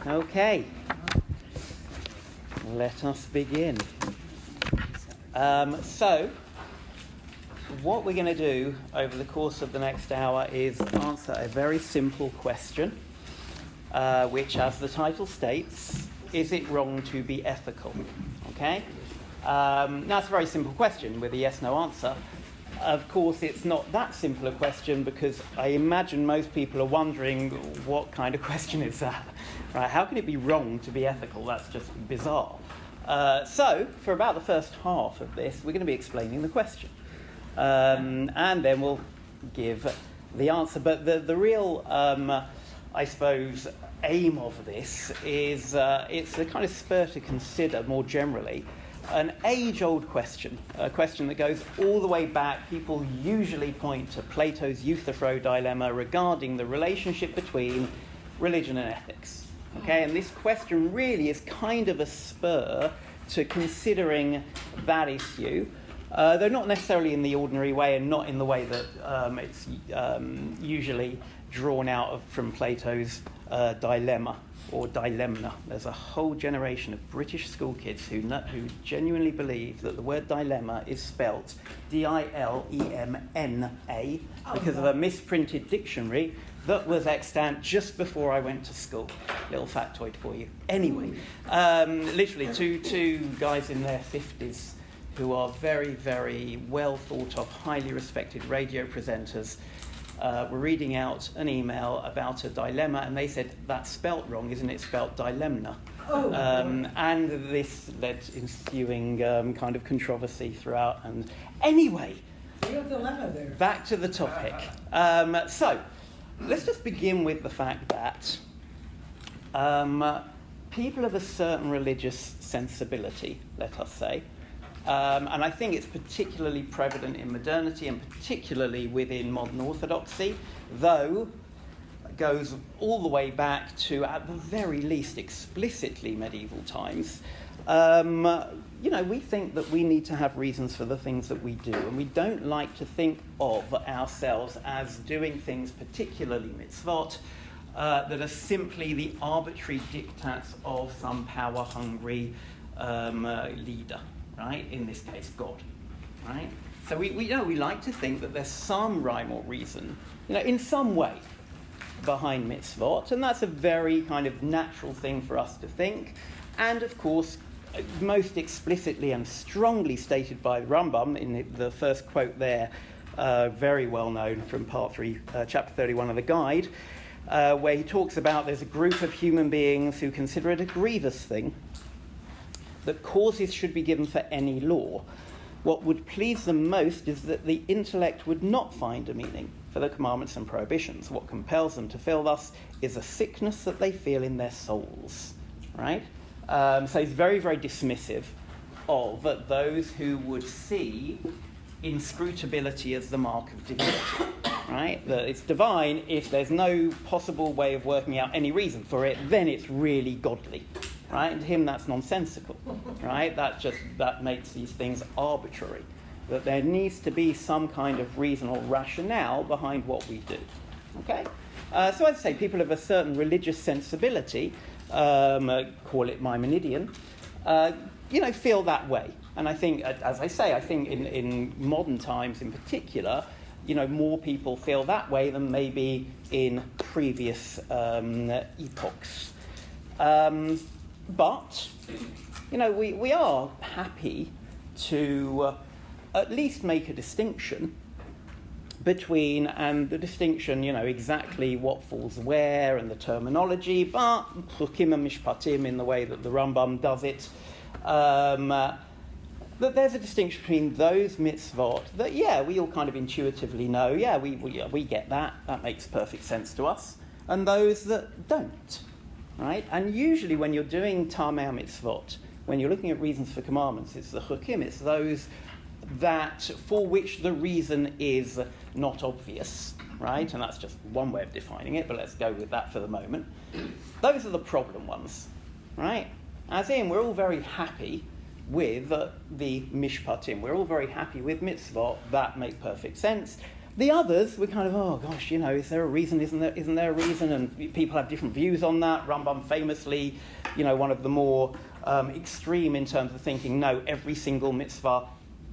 Okay, let us begin. So, what we're going to do over the course of the next hour is answer a very simple question, which, as the title states, is it wrong to be ethical? Okay? Now, it's a very simple question with a yes-no answer. Of course, it's not that simple a question because I imagine most people are wondering what kind of question is that? Right? How can it be wrong to be ethical? That's just bizarre. So, for about the first half of this, we're going to be explaining the question. And then we'll give the answer. But the real, I suppose, aim of this is it's a kind of spur to consider more generally an age-old question, a question that goes all the way back. People usually point to Plato's Euthyphro dilemma regarding the relationship between religion and ethics. Okay, and this question really is kind of a spur to considering that issue, though not necessarily in the ordinary way and not in the way that it's usually drawn out from Plato's dilemma or dilemma. There's a whole generation of British school kids who genuinely believe that the word dilemma is spelt D-I-L-E-M-N-A because of a misprinted dictionary that was extant just before I went to school. Little factoid for you. Anyway, literally two guys in their 50s who are very, very well thought of, highly respected radio presenters were reading out an email about a dilemma, and they said, that's spelt wrong, isn't it spelt dilemma? And this led ensuing kind of controversy throughout. And anyway, dilemma there. Back to the topic. So, let's just begin with the fact that people of a certain religious sensibility, let us say, and I think it's particularly prevalent in modernity and particularly within modern orthodoxy, though it goes all the way back to, at the very least, explicitly medieval times. We think that we need to have reasons for the things that we do, and we don't like to think of ourselves as doing things, particularly mitzvot, that are simply the arbitrary diktats of some power-hungry leader. Right? In this case, God. Right? So we like to think that there's some rhyme or reason, in some way behind mitzvot, and that's a very kind of natural thing for us to think. And of course, most explicitly and strongly stated by Rambam in the first quote there, very well known from part 3, chapter 31 of the Guide, where he talks about there's a group of human beings who consider it a grievous thing that causes should be given for any law. What would please them most is that the intellect would not find a meaning for the commandments and prohibitions. What compels them to feel thus is a sickness that they feel in their souls. Right? So he's very, very dismissive of those who would see inscrutability as the mark of divinity. Right? That it's divine. If there's no possible way of working out any reason for it, then it's really godly. Right? And to him, that's nonsensical. Right? That makes these things arbitrary. That there needs to be some kind of reason or rationale behind what we do. Okay? So I'd say people of a certain religious sensibility, call it Maimonidean, feel that way. And I think, as I say, in modern times in particular, more people feel that way than maybe in previous epochs. But, we are happy to at least make a distinction between, and the distinction, exactly what falls where and the terminology, but chukim and mishpatim in the way that the Rambam does it, that there's a distinction between those mitzvot that, we all kind of intuitively know, we get that makes perfect sense to us, and those that don't. Right? And usually when you're doing Tamei mitzvot, when you're looking at reasons for commandments, it's the chukim, it's those that for which the reason is not obvious, right? And that's just one way of defining it, but let's go with that for the moment. Those are the problem ones, right? As in, we're all very happy with the mishpatim. We're all very happy with mitzvot. That make perfect sense. The others were kind of, oh gosh, is there a reason, isn't there a reason? And people have different views on that. Rambam famously, one of the more extreme in terms of thinking, no, every single mitzvah,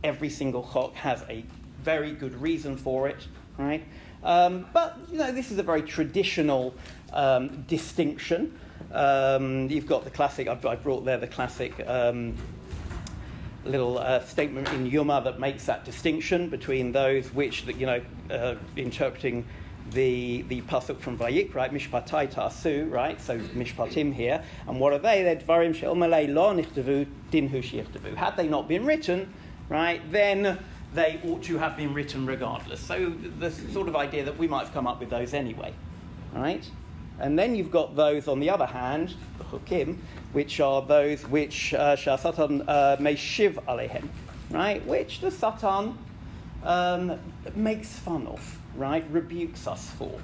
every single chok has a very good reason for it, right? But, this is a very traditional distinction. You've got the classic, I brought there the classic little statement in Yuma that makes that distinction between those which, interpreting the pasuk from Vayik, right, Mishpatai Tasu, right, so Mishpatim here, and what are they? They're Dvarim she'omalei lo nichtavu dinhu shichtavu. Had they not been written, right, then they ought to have been written regardless. So the sort of idea that we might have come up with those anyway, right? And then you've got those, on the other hand, the chukim, which are those which Satan meshiv alehem, right? Which the Satan makes fun of, right? Rebukes us for,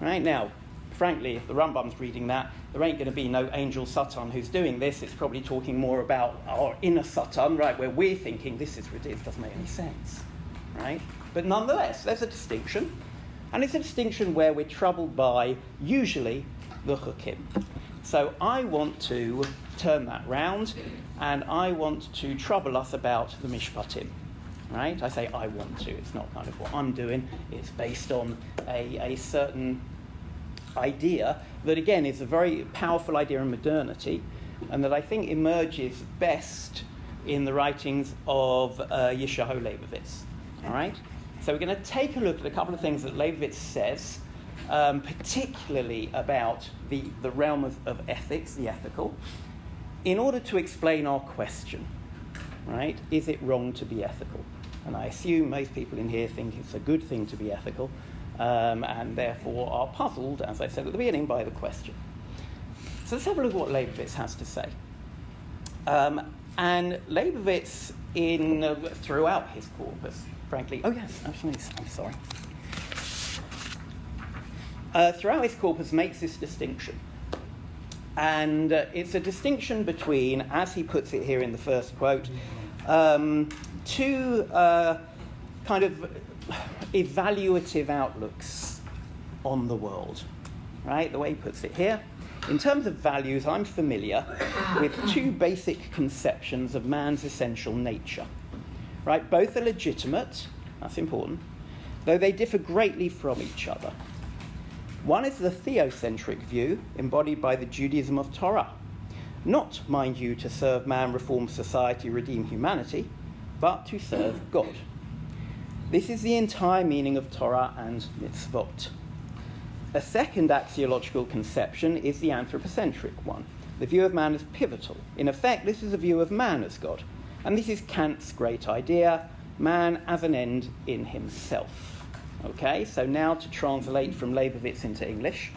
right? Now, frankly, if the Rambam's reading that, there ain't going to be no angel Satan who's doing this. It's probably talking more about our inner Satan, right? Where we're thinking this doesn't make any sense, right? But nonetheless, there's a distinction. And it's a distinction where we're troubled by, usually, the chukim. So I want to turn that round, and I want to trouble us about the mishpatim. Right? I say I want to. It's not kind of what I'm doing. It's based on a certain idea that, again, is a very powerful idea in modernity, and that I think emerges best in the writings of Yeshiva Leibowitz. All right? So we're going to take a look at a couple of things that Leibowitz says, particularly about the realm of ethics, the ethical, in order to explain our question, right? Is it wrong to be ethical? And I assume most people in here think it's a good thing to be ethical, and therefore are puzzled, as I said at the beginning, by the question. So let's have a look at what Leibowitz has to say. And Leibowitz, throughout his corpus, frankly... Oh, yes, absolutely. I'm sorry. Throughout his corpus makes this distinction. And it's a distinction between, as he puts it here in the first quote, two kind of evaluative outlooks on the world. Right? The way he puts it here. In terms of values, I'm familiar with two basic conceptions of man's essential nature. Right? Both are legitimate, that's important, though they differ greatly from each other. One is the theocentric view embodied by the Judaism of Torah. Not, mind you, to serve man, reform society, redeem humanity, but to serve God. This is the entire meaning of Torah and mitzvot. A second axiological conception is the anthropocentric one. The view of man as pivotal. In effect, this is a view of man as God. And this is Kant's great idea, man as an end in himself. Okay, so now to translate from Leibowitz into English.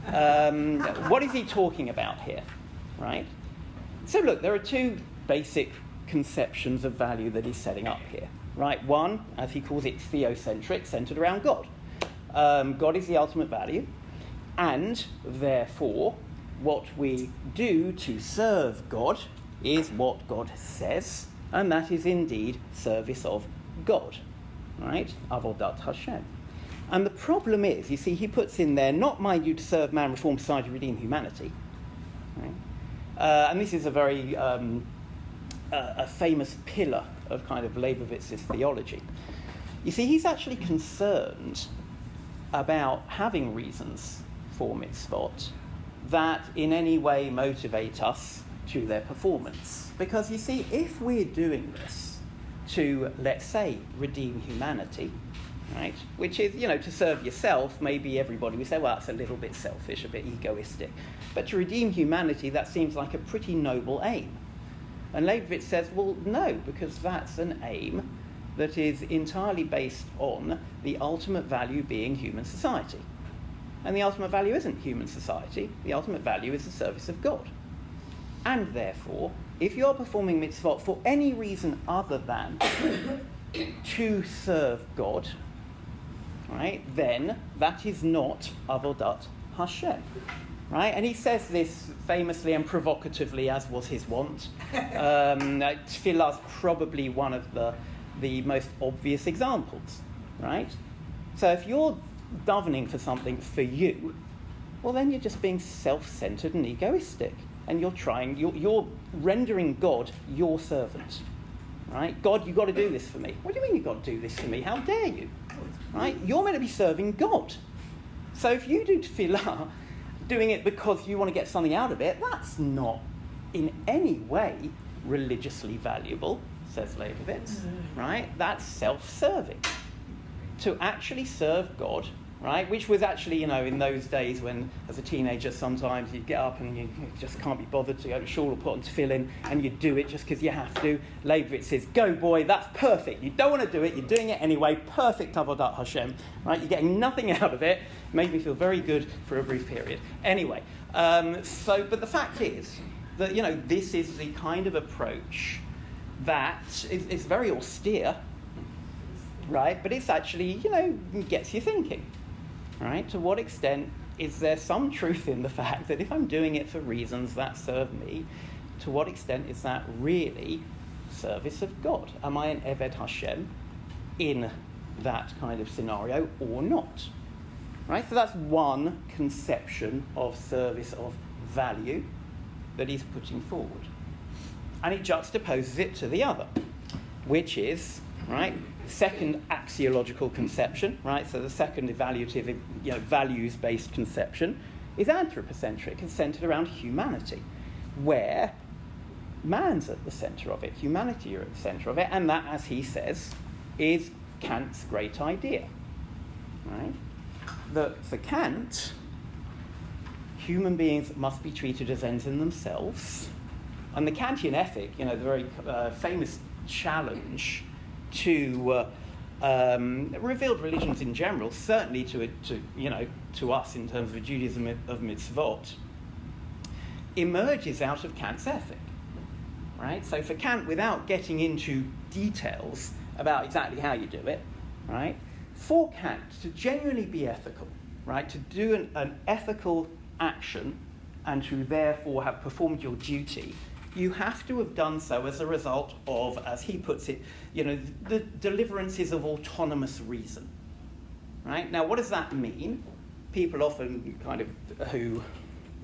What is he talking about here, right? So look, there are two basic conceptions of value that he's setting up here, right? One, as he calls it, theocentric, centered around God. God is the ultimate value, and therefore what we do to serve God is what God says, and that is indeed service of God, right? Avodat Hashem. And the problem is, you see, he puts in there, not mind you to serve man, reform society, redeem humanity. Right? And this is a very a famous pillar of kind of Leibovitz's theology. You see, he's actually concerned about having reasons for mitzvot that in any way motivate us to their performance. Because you see, if we're doing this to, let's say, redeem humanity, right, which is, to serve yourself, maybe everybody would say, well, that's a little bit selfish, a bit egoistic. But to redeem humanity, that seems like a pretty noble aim. And Leibowitz says, well, no, because that's an aim that is entirely based on the ultimate value being human society. And the ultimate value isn't human society. The ultimate value is the service of God. And therefore, if you're performing mitzvot for any reason other than to serve God, right, then that is not avodat Hashem. Right? And he says this famously and provocatively, as was his wont. Tefillah is probably one of the most obvious examples, right? So if you're davening for something for you, well, then you're just being self-centered and egoistic. And you're rendering God your servant. Right? God, you've got to do this for me. What do you mean you've got to do this for me? How dare you? Right? You're meant to be serving God. So if you do tefillah, doing it because you want to get something out of it, that's not in any way religiously valuable, says Leibovitz. Right? That's self-serving. To actually serve God, right? Which was actually, in those days when, as a teenager, sometimes you'd get up and you just can't be bothered to go to shul or put on tefillin, and you do it just because you have to. Leibovitz says, go boy, that's perfect. You don't want to do it, you're doing it anyway. Perfect avodat Hashem, right? You're getting nothing out of it. Made me feel very good for a brief period. Anyway, but the fact is that, this is the kind of approach that is very austere, right? But it's actually, gets you thinking, right? To what extent is there some truth in the fact that if I'm doing it for reasons that serve me, to what extent is that really service of God? Am I an Eved Hashem in that kind of scenario or not? Right? So that's one conception of service of value that he's putting forward. And he juxtaposes it to the other, which is, right, second axiological conception, right? So the second evaluative, values-based conception is anthropocentric and centered around humanity, where man's at the center of it, humanity are at the center of it, and that, as he says, is Kant's great idea, right? That for Kant, human beings must be treated as ends in themselves, and the Kantian ethic, the very famous challenge to revealed religions in general, certainly to us in terms of Judaism of mitzvot, emerges out of Kant's ethic, right? So for Kant, without getting into details about exactly how you do it, right? For Kant, to genuinely be ethical, right? To do an ethical action and to therefore have performed your duty, you have to have done so as a result of, as he puts it, the deliverances of autonomous reason. Right? Now, what does that mean? People often who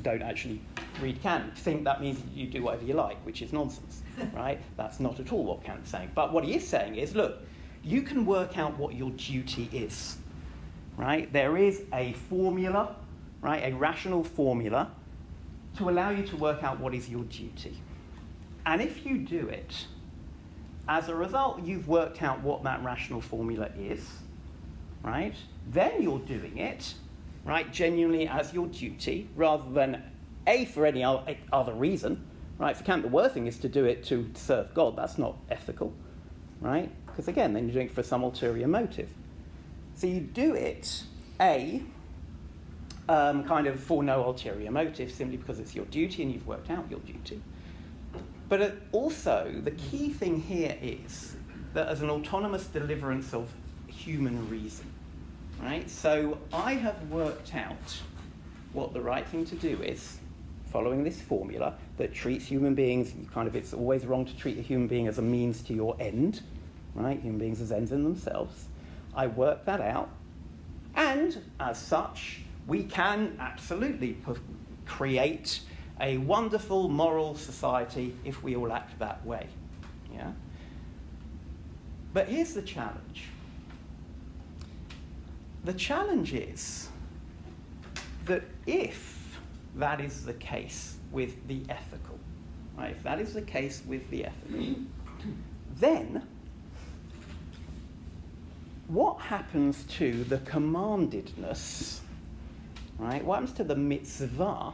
don't actually read Kant think that means you do whatever you like, which is nonsense. Right? That's not at all what Kant's saying. But what he is saying is, look, you can work out what your duty is. Right? There is a formula, right? A rational formula to allow you to work out what is your duty. And if you do it, as a result, you've worked out what that rational formula is, right? Then you're doing it, right, genuinely as your duty, rather than for any other reason, right? For Kant, the worst thing is to do it to serve God. That's not ethical, right? Because again, then you're doing it for some ulterior motive. So you do it, for no ulterior motive, simply because it's your duty and you've worked out your duty. But also, the key thing here is that as an autonomous deliverance of human reason, right? So I have worked out what the right thing to do is, following this formula that treats human beings, it's always wrong to treat a human being as a means to your end, right? Human beings as ends in themselves. I worked that out, and as such, we can absolutely create a wonderful moral society if we all act that way. Yeah? But here's the challenge. The challenge is that if that is the case with the ethical, right? If that is the case with the ethical, then what happens to the commandedness, right? What happens to the mitzvah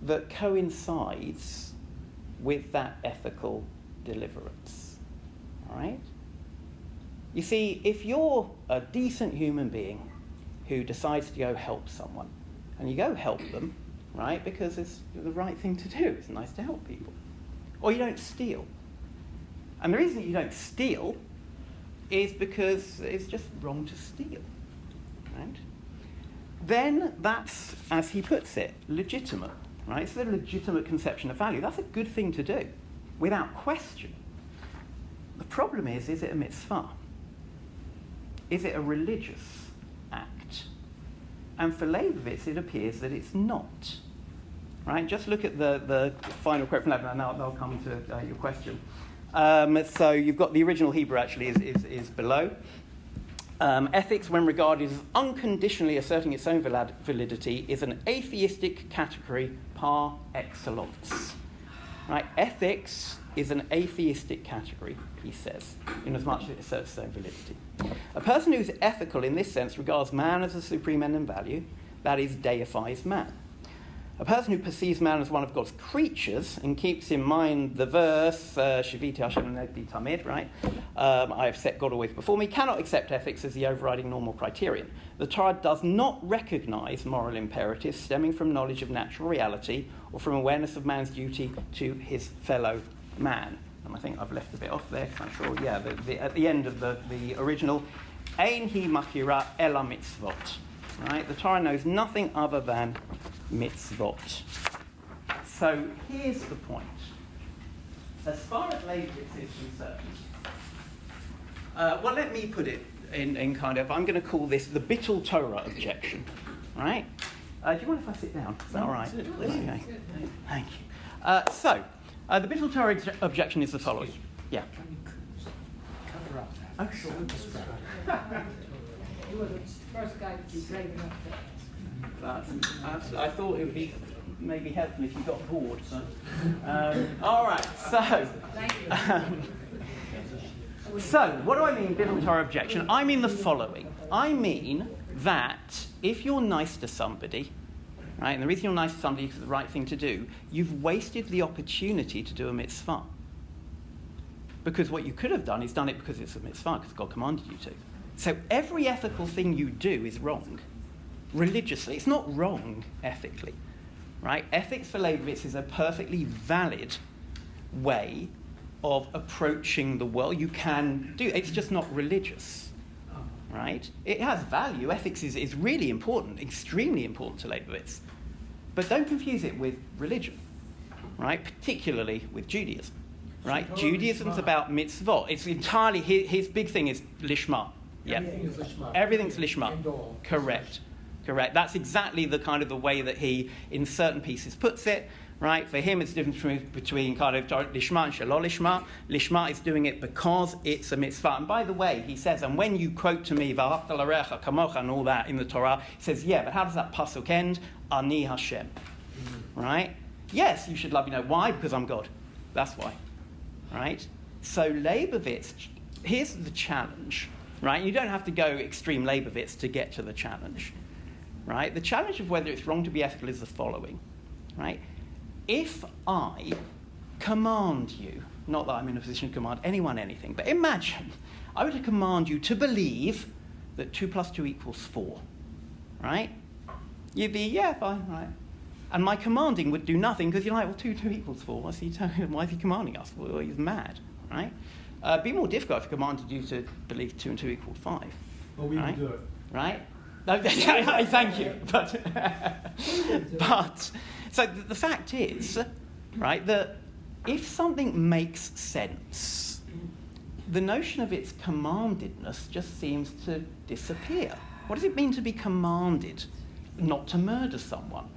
that coincides with that ethical deliverance, all right? You see, if you're a decent human being who decides to go help someone, and you go help them, right, because it's the right thing to do, it's nice to help people, or you don't steal. And the reason you don't steal is because it's just wrong to steal, right? Then that's, as he puts it, legitimate. Right? It's a legitimate conception of value. That's a good thing to do, without question. The problem is it a mitzvah? is it a religious act? And for Leibovitz, it appears that it's not. Right? Just look at the final quote from Levinas, and I'll come to your question. So you've got the original Hebrew actually is below. Ethics, when regarded as unconditionally asserting its own validity, is an atheistic category par excellence. Right? Ethics is an atheistic category, he says, inasmuch as it asserts its own validity. A person who is ethical in this sense regards man as a supreme end and value, that is, deifies man. A person who perceives man as one of God's creatures and keeps in mind the verse, Shiviti Hashem Negdi Tamid, right? I have set God always before me, cannot accept ethics as the overriding normal criterion. The Torah does not recognize moral imperatives stemming from knowledge of natural reality or from awareness of man's duty to his fellow man. And I think I've left a bit off there, because I'm sure, at the end of the original, Ein hi makira ela mitzvot. Right? The Torah knows nothing other than mitzvot. So here's the point. As far as Leibowitz is concerned, well, let me put it in kind of, I'm going to call this the Bittul Torah objection. Right? Do you mind if I sit down? Is that all right? Okay. Thank you. So, the Bittul Torah objection is the following. Yeah. Cover up that. Oh, sure. You were the first guy to be brave enough to I thought it would be maybe helpful if you got bored. But, all right, so... So, what do I mean, Bittul Torah objection? I mean the following. I mean that if you're nice to somebody, right, and the reason you're nice to somebody is the right thing to do, you've wasted the opportunity to do a mitzvah. Because what you could have done is done it because it's a mitzvah, because God commanded you to. So every ethical thing you do is wrong, religiously. It's not wrong ethically, right? Ethics for Leibowitz is a perfectly valid way of approaching the world. You can do it. It's just not religious, right? It has value. Ethics is really important, extremely important to Leibowitz. But don't confuse it with religion, right? Particularly with Judaism, right? So Judaism's about mitzvot. It's entirely, his big thing is lishma. Yeah. Everything's lishma. Correct. That's exactly the kind of the way that he, in certain pieces, puts it. Right? For him, it's the difference between kind of lishma and shalol lishma. Lishma is doing it because it's a mitzvah. And by the way, he says, and when you quote to me, v'ahavta l'reacha kamocha, and all that in the Torah, he says, yeah, but how does that pasuk end? Ani Hashem. Right? Yes, you should love, why? Because I'm God. That's why. Right? So Leibovitz, here's the challenge. Right? You don't have to go extreme Leibovitz to get to the challenge. Right? The challenge of whether it's wrong to be ethical is the following. Right? If I command you, not that I'm in a position to command anyone anything, but imagine I were to command you to believe that 2 + 2 = 4, right? You'd be, yeah, fine, right. And my commanding would do nothing because you're like, well, 2 = 4. Why is he commanding us? Well, he's mad, right? It'd be more difficult if I commanded you to believe 2 and 2 = 5. Well, we would do it. Right? No, thank you. But so the fact is, right, that if something makes sense, the notion of its commandedness just seems to disappear. What does it mean to be commanded not to murder someone?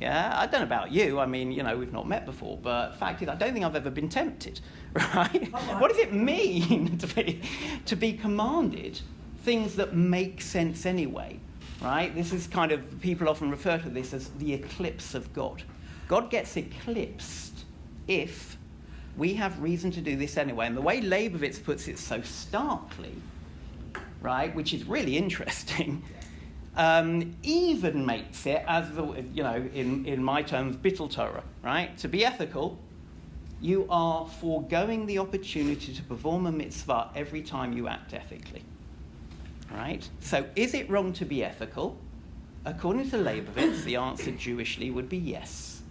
Yeah, I don't know about you. I mean, we've not met before, but the fact is, I don't think I've ever been tempted, right? What does it mean to be commanded things that make sense anyway, right? This is kind of, people often refer to this as the eclipse of God. God gets eclipsed if we have reason to do this anyway. And the way Leibovitz puts it so starkly, right, which is really interesting, even makes it, as in my terms, Bittul Torah, right? To be ethical, you are foregoing the opportunity to perform a mitzvah every time you act ethically. Right? So is it wrong to be ethical? According to Leibovitz, the answer Jewishly would be yes.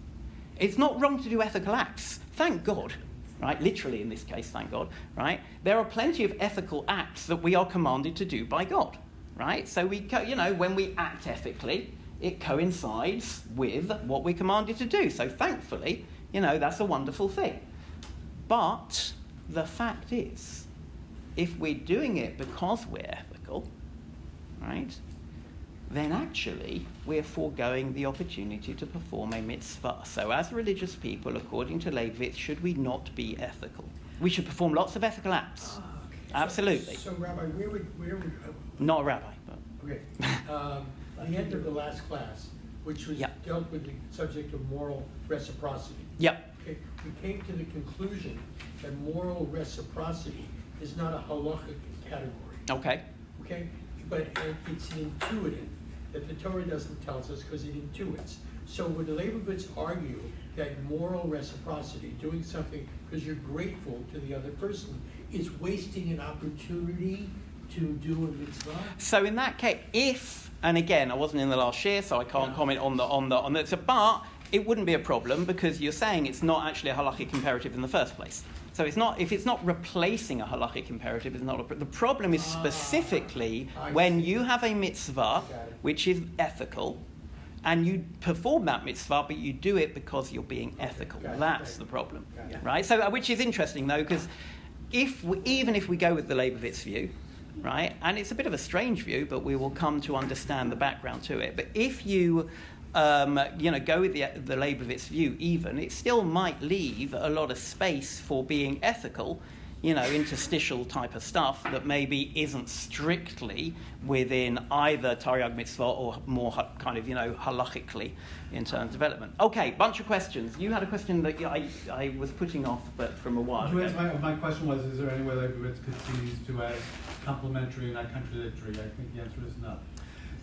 It's not wrong to do ethical acts. Thank God. Right? Literally in this case, thank God. Right? There are plenty of ethical acts that we are commanded to do by God. Right? So when we act ethically, it coincides with what we're commanded to do. So thankfully, that's a wonderful thing. But the fact is, if we're doing it because we're ethical, right, then actually we're foregoing the opportunity to perform a mitzvah. So as religious people, according to Leibowitz, should we not be ethical? We should perform lots of ethical acts. Okay. Absolutely. So, Rabbi, where would Not a rabbi, but... okay. The end of the last class, which was dealt with the subject of moral reciprocity. Yep. Okay. We came to the conclusion that moral reciprocity is not a halachic category. Okay. Okay? But it's intuitive, that the Torah doesn't tell us because it intuits. So would Leibovitz argue that moral reciprocity, doing something because you're grateful to the other person, is wasting an opportunity to do a mitzvah? So in that case, if, and again, I wasn't in the last year, so I can't comment on the. So, but it wouldn't be a problem because you're saying it's not actually a halachic imperative in the first place. So it's not, if it's not replacing a halachic imperative, it's not the problem is specifically when you have a mitzvah which is ethical, and you perform that mitzvah, but you do it because you're being ethical. That's the problem, right? So, which is interesting though, because even if we go with the Leibovitz view, right, and it's a bit of a strange view, but we will come to understand the background to it. But if you go with the Leibovitz view, even it still might leave a lot of space for being ethical, interstitial type of stuff that maybe isn't strictly within either Tariag Mitzvah or more kind of, halachically in terms of development. Okay, bunch of questions. You had a question that I was putting off, but from a while ago. My question was, is there any way Leibovitz could see these two as complementary and not contradictory? I think the answer is no.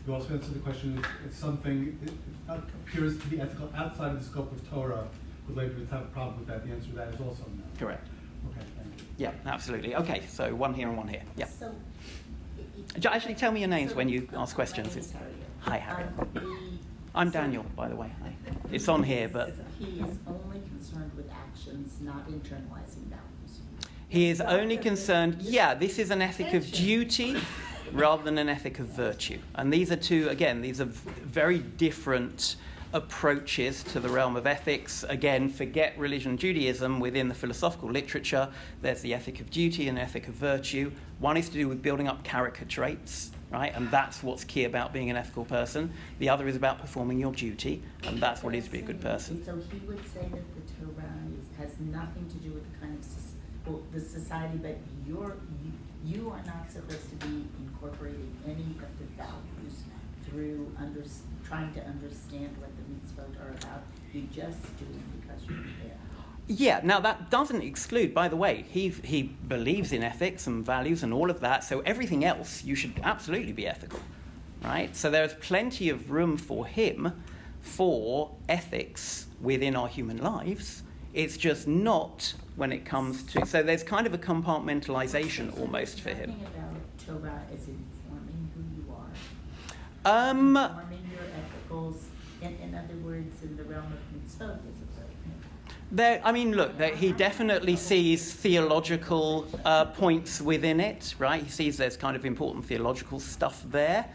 You also answered the question, if something appears to be ethical outside of the scope of Torah, would Leibovitz have a problem with that? The answer to that is also no. Correct. Okay, thank you. Yeah, absolutely. Okay, so one here and one here. Yeah. So, actually, tell me your names when you ask questions. My name is Harriet. Hi, Harriet. I'm Daniel, by the way. Hi. It's on here, but... He is only concerned with actions, not internalizing values. He is only concerned... Yeah, this is an ethic of duty rather than an ethic of virtue. And these are these are very different approaches to the realm of ethics. Again, forget religion and Judaism. Within the philosophical literature, there's the ethic of duty and ethic of virtue. One is to do with building up character traits, right? And that's what's key about being an ethical person. The other is about performing your duty, and that's what it is to be a good person. So he would say that the Torah has nothing to do with the kind of the society, but you are not supposed to be incorporating any of the values through trying to understand what the mitzvot are about. You just do it because you're there. Yeah, now that doesn't exclude, by the way, he believes in ethics and values and all of that, so everything else you should absolutely be ethical, right? So there's plenty of room for him for ethics within our human lives. It's just not when it comes to... So there's kind of a compartmentalization almost for him. Nothing about Torah is informing who you are. Informing your ethicals, in other words, in the realm of mitzvot, he definitely sees theological points within it, right? He sees there's kind of important theological stuff there.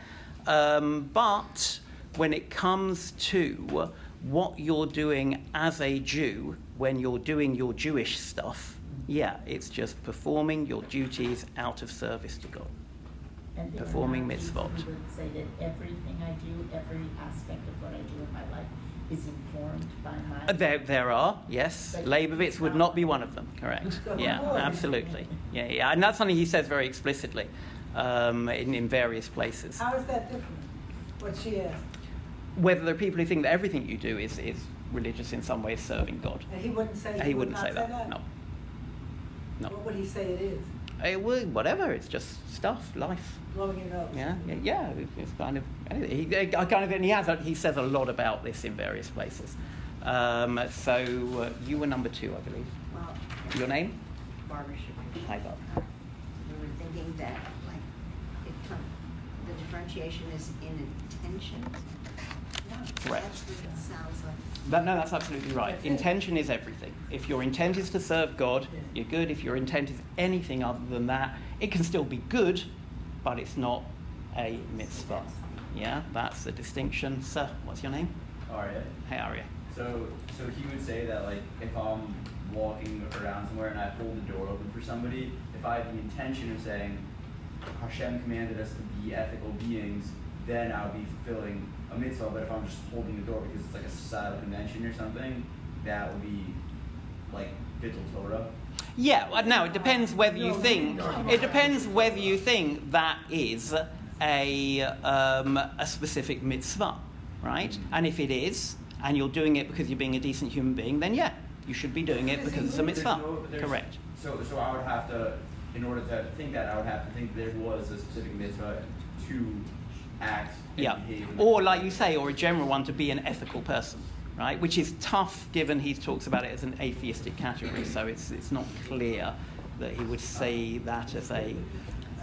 But when it comes to what you're doing as a Jew, when you're doing your Jewish stuff, it's just performing your duties out of service to God. And performing mitzvot. You would say that everything I do, every aspect of what I do in my life is informed by my... There are, yes. Leibovitz would not be one of them, correct. Yeah, absolutely. Yeah. And that's something he says very explicitly in various places. How is that different, what she asked? Whether there are people who think that everything you do is religious in some way, serving God. And he wouldn't say He wouldn't say that. No. What would he say it is? It would, whatever, it's just stuff, life. Blowing your nose. Yeah, it's kind of anything. He says a lot about this in various places. So you were number 2, I believe. Well, Your name? Barbara Shapiro. Hi, Bob. We were thinking that, the differentiation is in intention. Correct. That's what it sounds like. No, that's absolutely right. Intention is everything. If your intent is to serve God, you're good. If your intent is anything other than that, it can still be good, but it's not a mitzvah. Yeah, that's the distinction. Sir, what's your name? Arya. Hey, Arya. So he would say that, if I'm walking around somewhere and I hold the door open for somebody, if I have the intention of saying, Hashem commanded us to be ethical beings, then I'll be fulfilling a mitzvah. But if I'm just holding the door because it's like a societal convention or something, that would be like bittul Torah. Yeah, well, no, it depends whether you think. It depends whether you think that is a specific mitzvah, right? And if it is, and you're doing it because you're being a decent human being, then yeah, you should be doing it because it's a mitzvah. Correct. So I would have to, in order to think that, I would have to think there was a specific mitzvah to act and behave. Or like you say, or a general one to be an ethical person, right? Which is tough given he talks about it as an atheistic category, so it's not clear that he would say that as a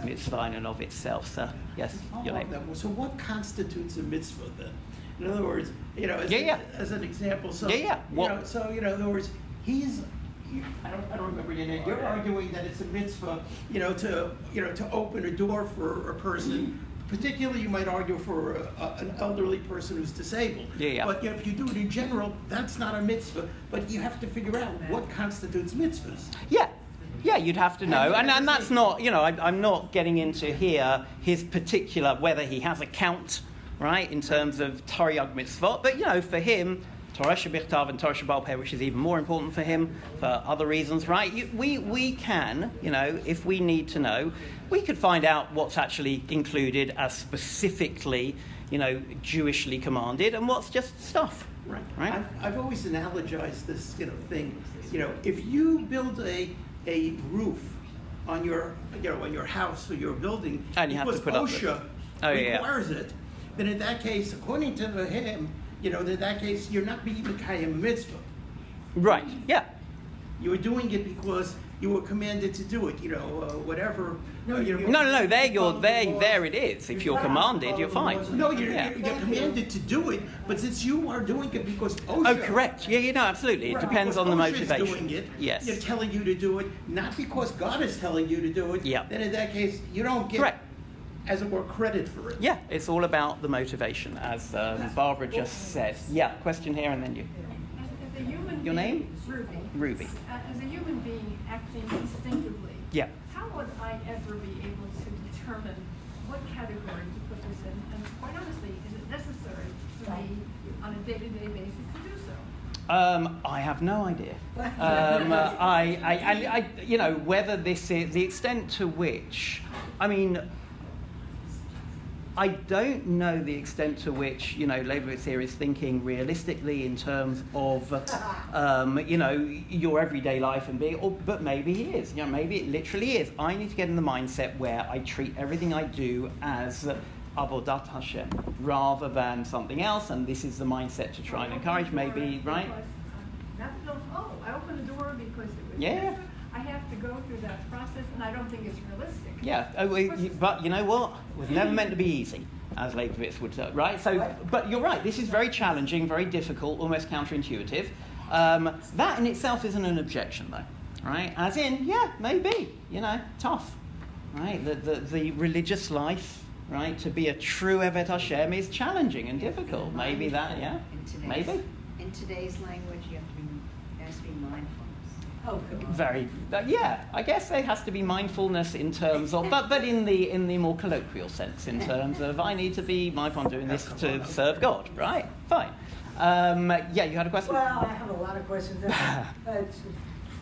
mitzvah in and of itself. So yes, you're right. So what constitutes a mitzvah then? In other words, as an example, so in other words, I don't remember your name. You're arguing that it's a mitzvah, to open a door for a person. Particularly, you might argue for an elderly person who's disabled. But if you do it in general, that's not a mitzvah. But you have to figure out what constitutes mitzvahs. Yeah, you'd have to know. And that's not, I'm not getting into here his particular, whether he has a count, right, in terms of Taryag mitzvot. But, for him, Torah shebichtav and Torah shebal peh, which is even more important for him for other reasons, right? We can, if we need to know, we could find out what's actually included as specifically, Jewishly commanded and what's just stuff. Right? I've always analogized this, thing. If you build a roof on your, on your house or your building, and you have to put OSHA requires it, then in that case, according to him, in that case, you're not being Mekayim mitzvah. Right. Yeah. You were doing it because you were commanded to do it. Whatever. No. There it is. If you're commanded, you're fine. No, you're commanded to do it, but since you are doing it because OSHA. Oh, correct. Yeah, absolutely. It depends on the motivation. Doing it. Yes. You're telling you to do it, not because God is telling you to do it. Yeah. Then in that case, you don't get. Correct. As it were, credit for it. Yeah, it's all about the motivation, as Barbara just said. Yeah, question here and then you. As a human Your being, name? Ruby. As a human being acting instinctively, Yeah. how would I ever be able to determine what category to put this in? And quite honestly, is it necessary for me on a day-to-day basis to do so? I have no idea. Whether this is the extent to which, I don't know the extent to which, Leibowitz here is thinking realistically in terms of, your everyday life and being, but maybe he is. Maybe it literally is. I need to get in the mindset where I treat everything I do as Avodat Hashem rather than something else, and this is the mindset to try and encourage, maybe, right? I opened the door because it was Yeah. I have to go through that process, and I don't think it's realistic. Yeah, but you know what? It was never meant to be easy, as Leibovitz would say, right? So, but you're right, this is very challenging, very difficult, almost counterintuitive. That in itself isn't an objection, though, right? As in, maybe, tough, right? The religious life, right, to be a true Evet Hashem is challenging and difficult. Maybe that, maybe. In today's language, there has to be mindfulness. Oh, God. Very, I guess there has to be mindfulness in terms of, but in the more colloquial sense, in terms of I need to be mindful I'm doing this to serve God, right? Fine. You had a question? Well, I have a lot of questions.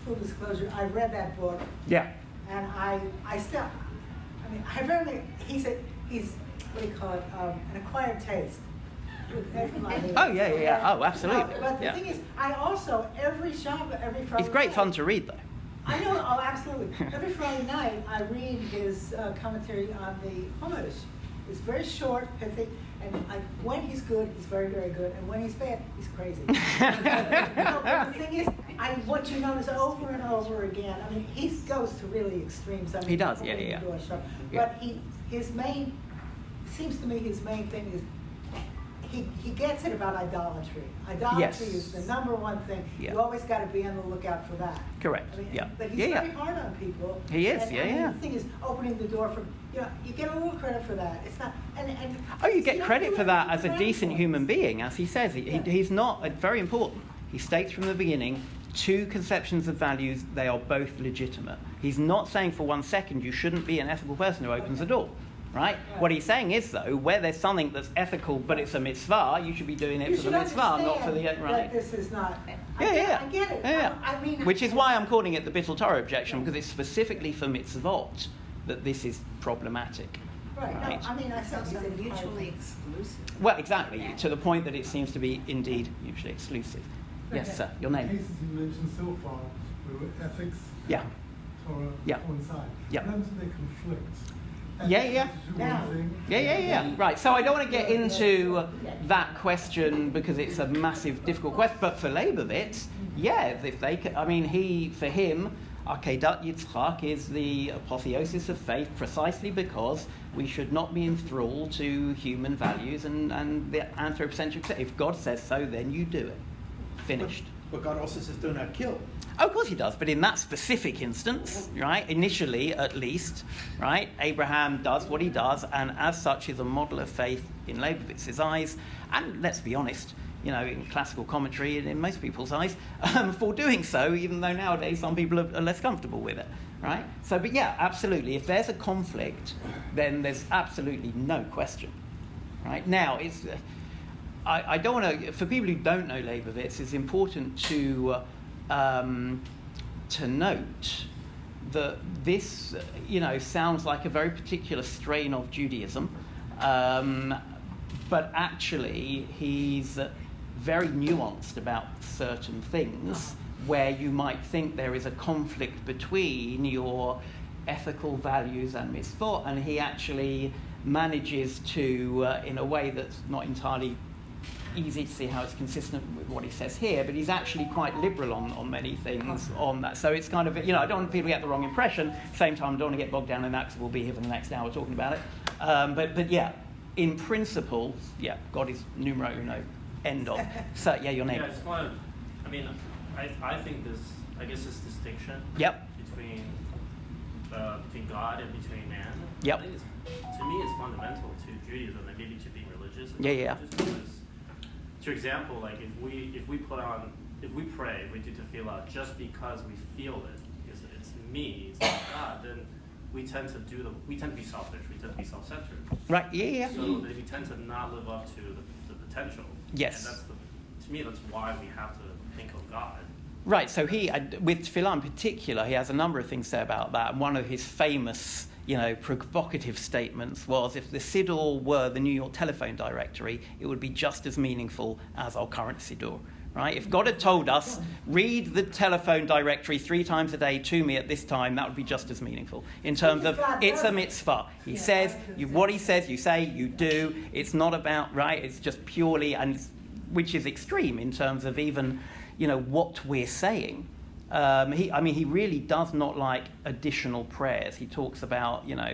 Full disclosure, I read that book. Yeah. And he said he's, what do you call it, an acquired taste. Oh, yeah. Oh, absolutely. But the thing is, I also, every Friday It's great night, fun to read, though. I know, absolutely. Every Friday night, I read his commentary on the Chumash. It's very short, pithy, and when he's good, he's very, very good, and when he's bad, he's crazy. But the thing is, what you notice over and over again, he goes to really extremes. He does, yeah. But seems to me his main thing is, he gets it about idolatry. Idolatry is the number one thing. Yeah. You always got to be on the lookout for that. Correct. But he's very hard on people. He is. The thing is, opening the door for you get a little credit for that. It's not. You get credit for that as a decent human being, as he says. He's not very important. He states from the beginning, two conceptions of values, they are both legitimate. He's not saying for 1 second you shouldn't be an ethical person who opens the door, right? What he's saying is, though, where there's something that's ethical but it's a mitzvah, you should be doing it for the mitzvah, not for the... Right? That this is not... I get it. Yeah. I mean... Which is why I'm calling it the Bittul Torah objection, because it's specifically for mitzvot that this is problematic. Right. No, I mean, I It's thought also you said mutually exclusive. Well, exactly, to the point that it seems to be indeed mutually exclusive. Yes, sir. Your The name? cases you mentioned so far were ethics, Yeah. Torah Yeah. coincide. Yeah. Sometimes they conflict. Yeah. Ethics is one thing. Yeah. Right. So I don't want to get into that question because it's a massive, difficult question. But for Leibovitz, yeah, if they, I mean, for him, Akedat Yitzchak is the apotheosis of faith precisely because we should not be enthralled to human values and the anthropocentric. If God says so, then you do it. Finished. But God also says do not kill. Oh, of course he does, but in that specific instance, right, initially at least, right, Abraham does what he does, and as such is a model of faith in Leibovitz's eyes, and let's be honest, you know, in classical commentary and in most people's eyes, for doing so, even though nowadays some people are less comfortable with it, right? So, but yeah, absolutely, if there's a conflict, then there's absolutely no question, right? Now, it's... I don't want to... For people who don't know Leibovitz, it's important to note that this, you know, sounds like a very particular strain of Judaism, but actually he's very nuanced about certain things where you might think there is a conflict between your ethical values and mitzvot, and he actually manages to, in a way that's not entirely easy to see how it's consistent with what he says here, but he's actually quite liberal on many things on that. So it's kind of, you know, I don't want people to get the wrong impression. At the same time, I don't want to get bogged down in that because we'll be here for the next hour talking about it. But yeah, in principle, yeah, God is numero uno, end of. So, yeah, your name. Yeah, I just want to, I mean, I think this distinction between God and between man, I think to me it's fundamental to Judaism and maybe to being religious. Just because, for example, like if we pray, if we do tefillah just because we feel it, because it's me, it's not God, then we tend to be selfish, we tend to be self-centered. Right, yeah. So we tend to not live up to the potential. Yes. And to me, that's why we have to think of God. Right, so he, with tefillah in particular, he has a number of things to say about that. And one of his famous, you know, provocative statements was, if the Siddur were the New York telephone directory, it would be just as meaningful as our current Siddur. Right? If God had told us, read the telephone directory 3 times a day to me at this time, that would be just as meaningful. In terms of, it's a mitzvah. He says, what he says, you say, you do. It's not about, right, it's just purely, and which is extreme in terms of even, you know, what we're saying. He really does not like additional prayers. He talks about, you know,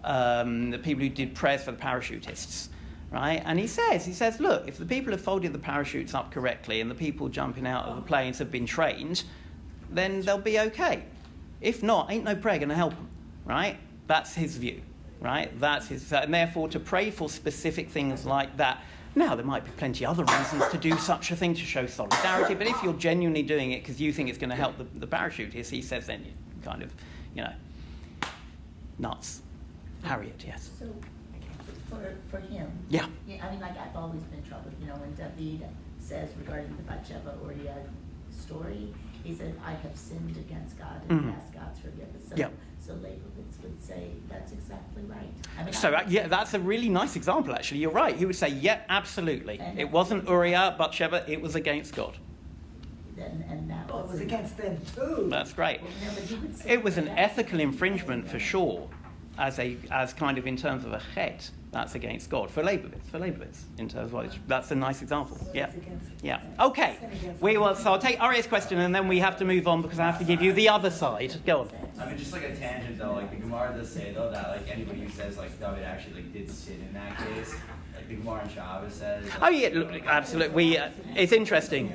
the people who did prayers for the parachutists. Right? And he says, look, if the people have folded the parachutes up correctly and the people jumping out of the planes have been trained, then they'll be okay. If not, ain't no prayer going to help them. Right? That's his view. Right? That's his, and therefore to pray for specific things like that. Now, there might be plenty of other reasons to do such a thing to show solidarity, but if you're genuinely doing it because you think it's going to help the parachutists, he says, then you kind of, you know, nuts. Harriet, yes. So, for him, yeah, I mean, like, I've always been troubled, you know, when David says regarding the Bathsheba Uriah story, he said, I have sinned against God and asked God's forgiveness. So Leibovitz would say that's exactly right. I mean, that's a really nice example, actually. You're right. He would say, yeah, absolutely. It wasn't Uriah, Bathsheba, it was against God. And that it was against them too. That's great. Well, no, but he would say it was an ethical infringement for sure, as kind of in terms of a chet. That's against God. For Leibowitz, in terms of what that's a nice example. Yeah. Okay. So I'll take Aria's question and then we have to move on because I have to give you the other side. Go on. I mean, just like a tangent though, like the Gemara does say though that like anybody who says like David actually like did sin in that case, like the Gemara in Shabbos says. Oh yeah, look, absolutely. It's interesting.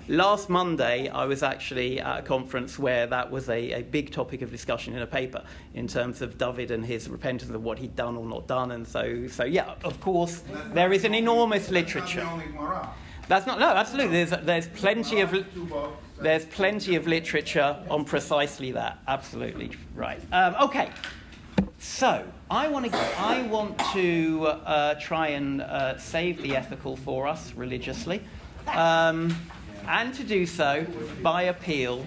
Last Monday, I was actually at a conference where that was a big topic of discussion in a paper in terms of David and his repentance of what he'd done or not done. And so yeah, of course, there is an enormous literature. That's not, no, absolutely. There's plenty of literature on precisely that. Absolutely right. Okay. So I want to try and save the ethical for us religiously, and to do so by appeal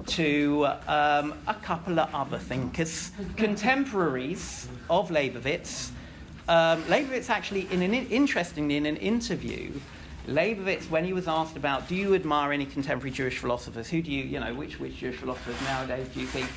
to a couple of other thinkers, contemporaries of Leibovitz. Leibovitz actually, interestingly, in an interview, Leibovitz, when he was asked about, do you admire any contemporary Jewish philosophers? Who do you, which Jewish philosophers nowadays do you think?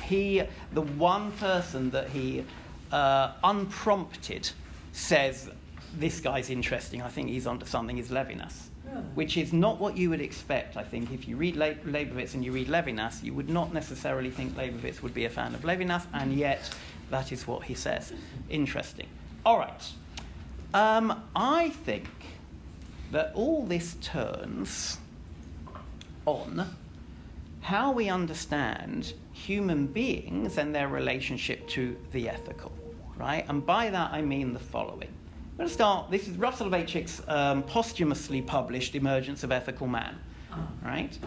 The one person that he, unprompted, says, this guy's interesting, I think he's onto something, is Levinas. Really? Which is not what you would expect, I think. If you read Leibovitz and you read Levinas, you would not necessarily think Leibovitz would be a fan of Levinas, and yet that is what he says. Interesting. All right. I think that all this turns on how we understand human beings and their relationship to the ethical, right? And by that I mean the following. I'm going to start, this is Yeshiva University's posthumously published Emergence of Ethical Man, right?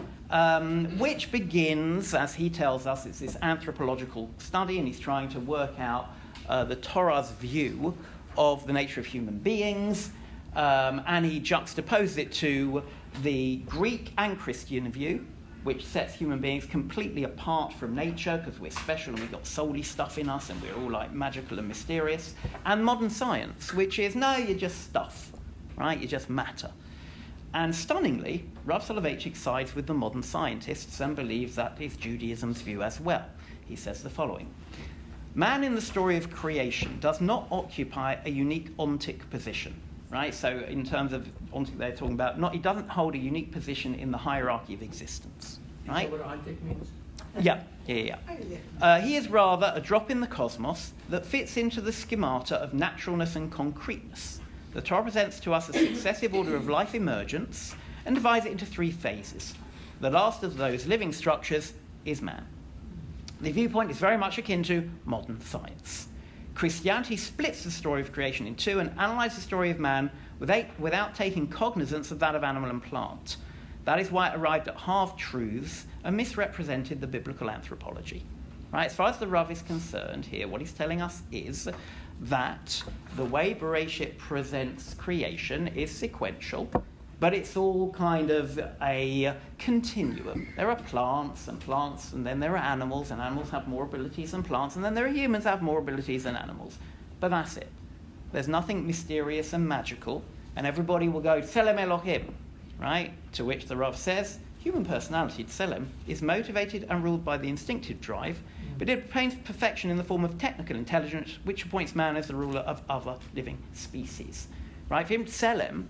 Which begins, as he tells us, it's this anthropological study, and he's trying to work out the Torah's view of the nature of human beings, and he juxtaposes it to the Greek and Christian view, which sets human beings completely apart from nature because we're special and we've got souly stuff in us and we're all like magical and mysterious, and modern science, which is, no, you're just stuff, right? You're just matter. And stunningly, Rav Soloveitchik sides with the modern scientists and believes that is Judaism's view as well. He says the following. Man in the story of creation does not occupy a unique ontic position, right? So in terms of ontic, they're talking about, he doesn't hold a unique position in the hierarchy of existence, right? Is that what ontic means? Yeah. He is rather a drop in the cosmos that fits into the schemata of naturalness and concreteness. The Torah presents to us a successive order of life emergence and divides it into three phases. The last of those living structures is man. The viewpoint is very much akin to modern science. Christianity splits the story of creation in two and analyzes the story of man without taking cognizance of that of animal and plant. That is why it arrived at half-truths and misrepresented the biblical anthropology. Right? As far as the Rav is concerned here, what he's telling us is that the way Bereshit presents creation is sequential, but it's all kind of a continuum. There are plants, and then there are animals, and animals have more abilities than plants, and then there are humans who have more abilities than animals. But that's it. There's nothing mysterious and magical, and everybody will go, Tselem Elohim, right? To which the Rav says, human personality, Tselem, is motivated and ruled by the instinctive drive, but it obtains perfection in the form of technical intelligence, which appoints man as the ruler of other living species. Right? For him, Tselem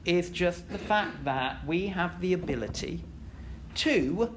is just the fact that we have the ability to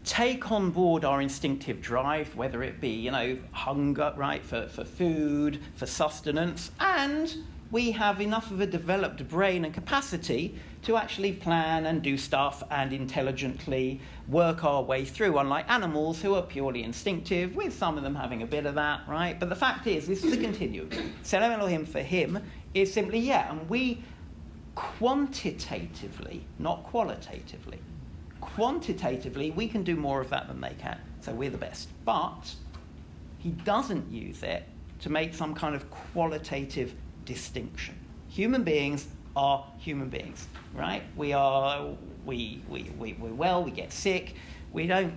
take on board our instinctive drive, whether it be, hunger, right, for food, for sustenance, and we have enough of a developed brain and capacity to actually plan and do stuff and intelligently work our way through, unlike animals who are purely instinctive, with some of them having a bit of that, right? But the fact is, this is a continuum. Tselem Elohim for him is simply, and we quantitatively, not qualitatively, quantitatively, we can do more of that than they can, so we're the best. But he doesn't use it to make some kind of qualitative distinction. Human beings are human beings, right? We're well, we get sick, we don't,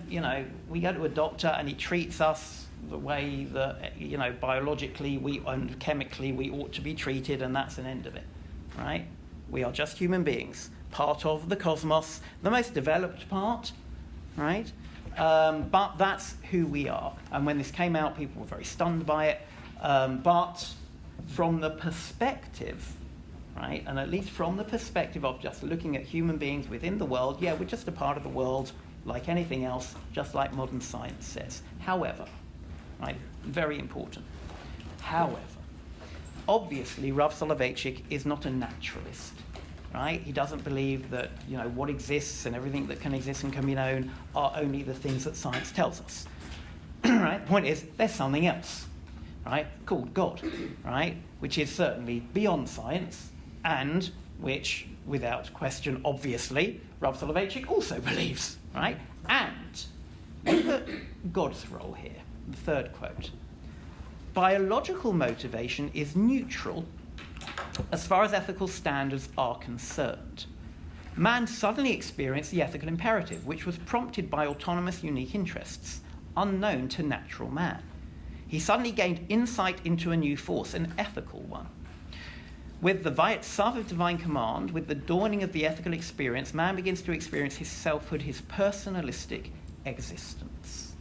we go to a doctor and he treats us the way that, biologically and chemically we ought to be treated, and that's an end of it, right? We are just human beings, part of the cosmos, the most developed part, right? But that's who we are. And when this came out, people were very stunned by it. But from the perspective, right, and at least from the perspective of just looking at human beings within the world, we're just a part of the world like anything else, just like modern science says. However, right, very important, however, obviously Rav Soloveitchik is not a naturalist, right? He doesn't believe that, what exists and everything that can exist and can be known are only the things that science tells us, right? The point is, there's something else, right, called God, right, which is certainly beyond science, and which, without question, obviously, Rav Soloveitchik also believes, right? And look at God's role here, the third quote. Biological motivation is neutral as far as ethical standards are concerned. Man suddenly experienced the ethical imperative, which was prompted by autonomous, unique interests, unknown to natural man. He suddenly gained insight into a new force, an ethical one. With the Vayetzav of divine command, with the dawning of the ethical experience, man begins to experience his selfhood, his personalistic existence.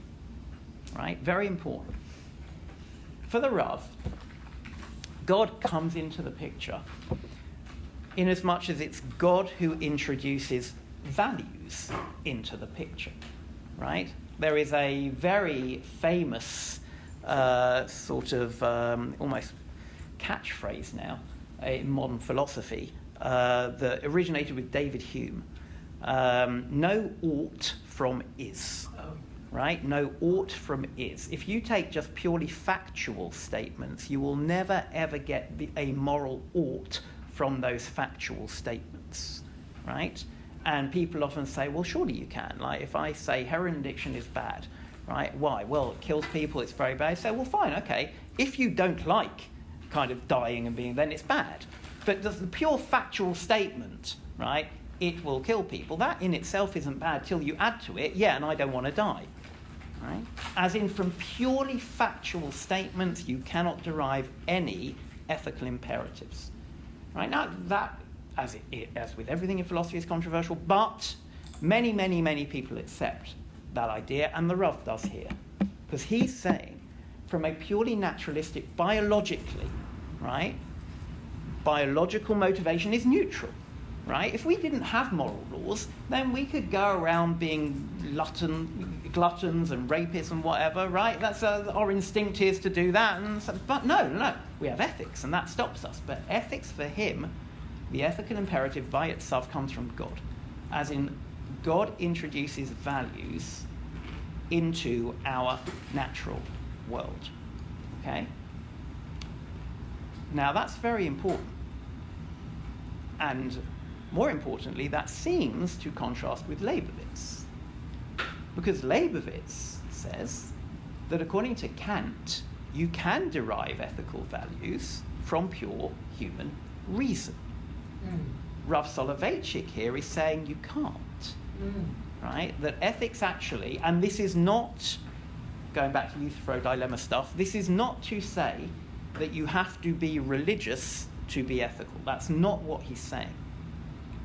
Right? Very important. For the Rav, God comes into the picture inasmuch as it's God who introduces values into the picture, right? There is a very famous almost catchphrase now in modern philosophy that originated with David Hume. Know ought from is. Right? Know ought from is. If you take just purely factual statements, you will never ever get a moral ought from those factual statements, right? And people often say, well, surely you can. Like if I say heroin addiction is bad, right? Why? Well, it kills people, it's very bad. I say, well, fine, okay. If you don't like kind of dying and being, then it's bad. But the pure factual statement, right, it will kill people, that in itself isn't bad till you add to it, yeah, and I don't want to die. Right? As in, from purely factual statements, you cannot derive any ethical imperatives. Right? Now, that, as with everything in philosophy, is controversial, but many, many, many people accept that idea, and the Rav does here. Because he's saying, from a purely naturalistic, biologically, right, biological motivation is neutral. Right? If we didn't have moral laws, then we could go around being gluttons and rapists and whatever, right? That's our instinct is to do that. But no, we have ethics, and that stops us. But ethics for him, the ethical imperative by itself comes from God. As in, God introduces values into our natural world. Okay? Now, that's very important. And more importantly, that seems to contrast with Leibowitz. Because Leibowitz says that according to Kant, you can derive ethical values from pure human reason. Rav Soloveitchik here is saying you can't. Right? That ethics actually, and this is not, going back to Euthyphro dilemma stuff, this is not to say that you have to be religious to be ethical. That's not what he's saying.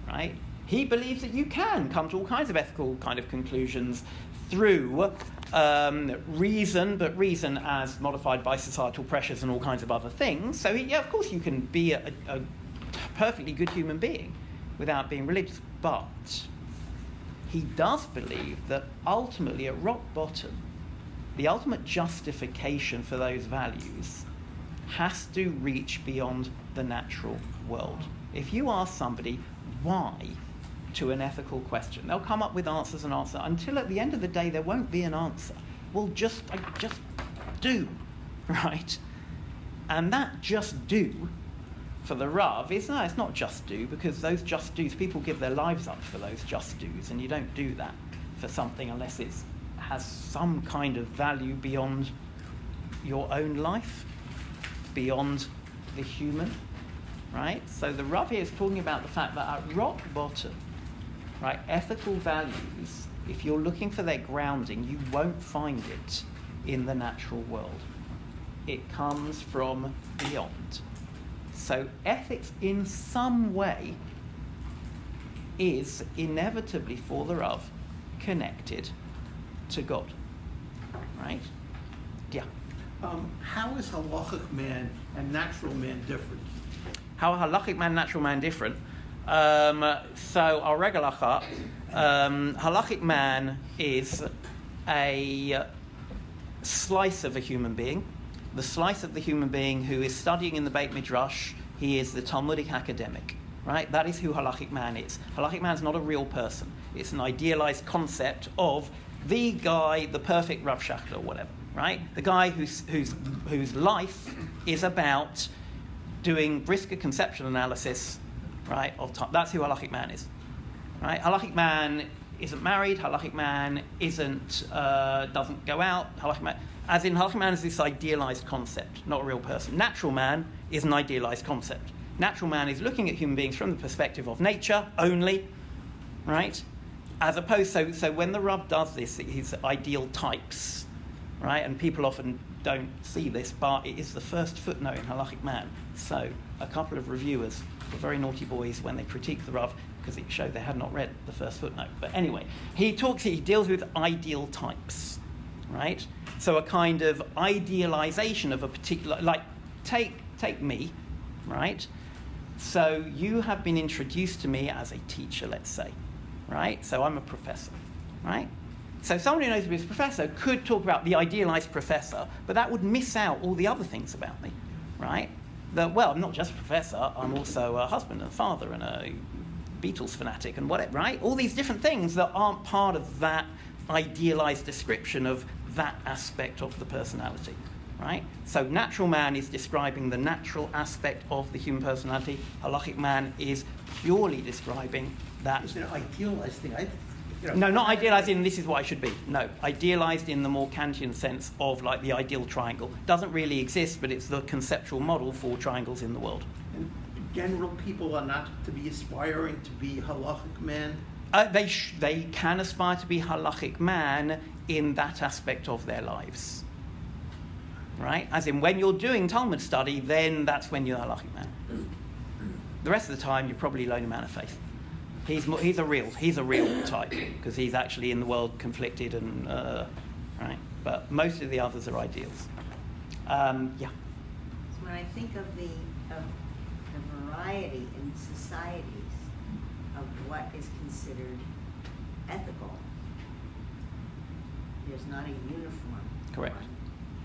Right? He believes that you can come to all kinds of ethical kind of conclusions through reason, but reason as modified by societal pressures and all kinds of other things. So, of course you can be a perfectly good human being without being religious. But he does believe that ultimately, at rock bottom, the ultimate justification for those values has to reach beyond the natural world. If you ask somebody why to an ethical question, they'll come up with answers and answers until at the end of the day there won't be an answer. Well, just do, right? And that just do for the Rav it's not just do, because those just do's, people give their lives up for those just do's, and you don't do that for something unless it has some kind of value beyond your own life, beyond the human. Right? So the Rav here is talking about the fact that at rock bottom, right, ethical values, if you're looking for their grounding, you won't find it in the natural world. It comes from beyond. So ethics in some way is inevitably for the Rav connected to God. Right? Yeah. How is halachic man and natural man different? How are halachic man and natural man different? So our regular halachic man is a slice of a human being. The slice of the human being who is studying in the Beit Midrash, he is the Talmudic academic, right? That is who halachic man is. Halachic man is not a real person. It's an idealized concept of the guy, the perfect Rav Shachar or whatever, right? The guy whose life is about doing brisker conceptual analysis right, of time. That's who halachic man is, right? Halachic man isn't married. Halachic man doesn't go out. Halachic man is this idealized concept, not a real person. Natural man is an idealized concept. Natural man is looking at human beings from the perspective of nature only, right? As opposed, so when the Rav does this, his ideal types, right? And people often don't see this, but it is the first footnote in halachic man. So a couple of reviewers were very naughty boys when they critiqued the Rav, because it showed they had not read the first footnote. But anyway, he deals with ideal types, right? So a kind of idealization of a particular, like, take me, right? So you have been introduced to me as a teacher, let's say, right? So I'm a professor, right? So someone who knows to be a professor could talk about the idealized professor, but that would miss out all the other things about me, right? Well, I'm not just a professor, I'm also a husband and a father and a Beatles fanatic and whatever, right? All these different things that aren't part of that idealized description of that aspect of the personality, right? So natural man is describing the natural aspect of the human personality. Halachic man is purely describing that. Is there an idealized thing? No, not idealized in this is what I should be. No, idealized in the more Kantian sense of like the ideal triangle. Doesn't really exist, but it's the conceptual model for triangles in the world. And general people are not to be aspiring to be halachic man? They can aspire to be halachic man in that aspect of their lives. Right? As in, when you're doing Talmud study, then that's when you're halachic man. The rest of the time, you're probably a lonely man of faith. He's a real type, because he's actually in the world conflicted and right. But most of the others are ideals. Yeah. So when I think of the variety in societies of what is considered ethical, there's not a uniform. Correct. one.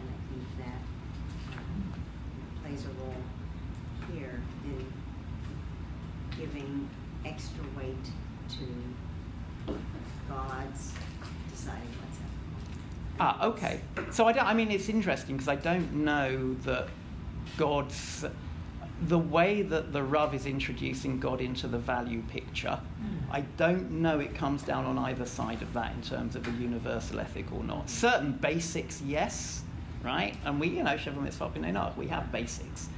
And I think that plays a role here in giving extra weight to God's deciding what's ethical. Okay. So it's interesting because I don't know that God's, the way that the Rav is introducing God into the value picture, I don't know it comes down on either side of that in terms of a universal ethic or not. Certain basics, yes, right? And we, Sheva Mitzvah B'nai Noach, we have basics.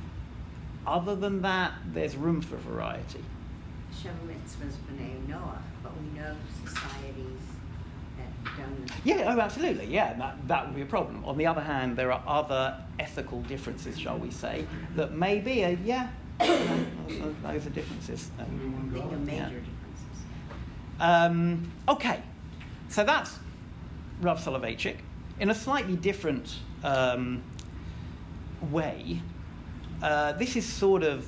Other than that, there's room for variety. Sheva Mitzvah's B'nai Noach, but we know societies that don't. Yeah, absolutely, yeah, that would be a problem. On the other hand, there are other ethical differences, shall we say, that may be those are differences. I think are major differences. Okay, so that's Rav Soloveitchik. In a slightly different way, this is sort of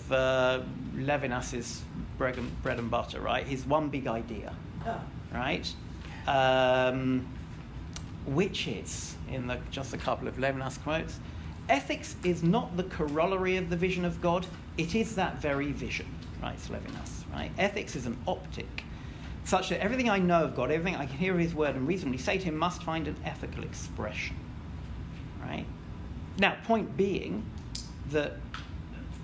Levinas's bread and butter, right? His one big idea, right? Which is, in just a couple of Levinas quotes, ethics is not the corollary of the vision of God, it is that very vision, writes Levinas, right? Ethics is an optic, such that everything I know of God, everything I can hear of his word and reasonably say to him must find an ethical expression, right? Now, point being that